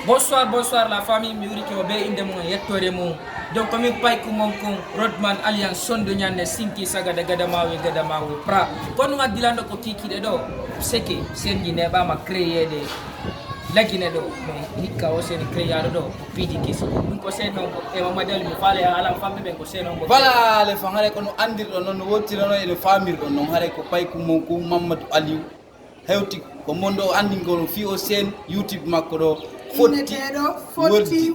Bonsoir la famille Miuriki Obe Indemo Yektoremo. Donc comme pay ko mon kon Rodman Alliance Sondo Nyane Sinki Saga de Gadamawe pra. Kon nga dilando ko kiki de do. Seke sengi ne ba ma créer de lagine do mais hikka o sen créer do pidi kisi. Ko sen non e ma madal mi fale ala fambe ben ko sen non. Voilà le fangare ko no andir do non wotiro no e famir do non hare ko pay ko mon ko Mamadou Aliou hewti ko mondo andingol fi o sen YouTube makko do fotti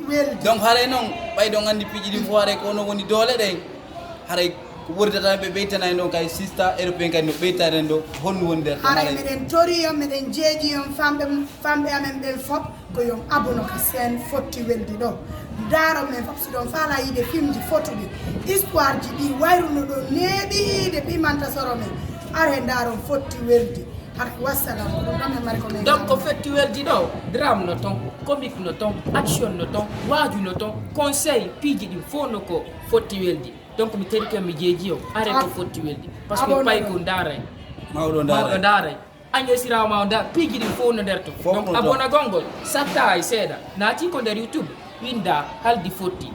weldi donc hare non bay do andi piji di foare ko no woni dole de hare ko wurdata be beytana non kay sista européen kay no beytare do honno woni der hare meden toriyo meden jeeji on fambe amen ben fop ko yon abono ka sen fotti weldi do daro men fop sidon fala yide film di photo di histoire di wayruno do nebi de bi manta soro men are daro fotti weldi. Donc en fait tu es dit non drame no ton comique no ton action no ton waju no ton conseil piji di fono ko foti weldi donc mi teri ko mi jeji o are ko foti weldi parce que pay ko ndare mawdo ndare anye sira mawda piji di fono derto donc abona gongol sabta ay seda na ti ko der YouTube winda haldi foti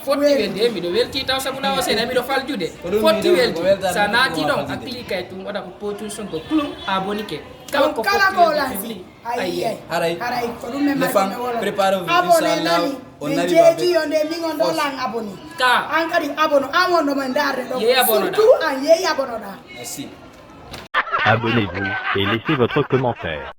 weldi mi do welti taw sabuna o sene mi do faljude foti weldi sa nati don appliquer tum wada ko potu son ko klum abonike kala ko foti ay haray ko dum me fam prepare inshallah on ari jeji onde mi ngondo lang aboni ka an kadi abono amondo man darde do surtout an ye abono da merci Abonnez-vous et laissez votre commentaire.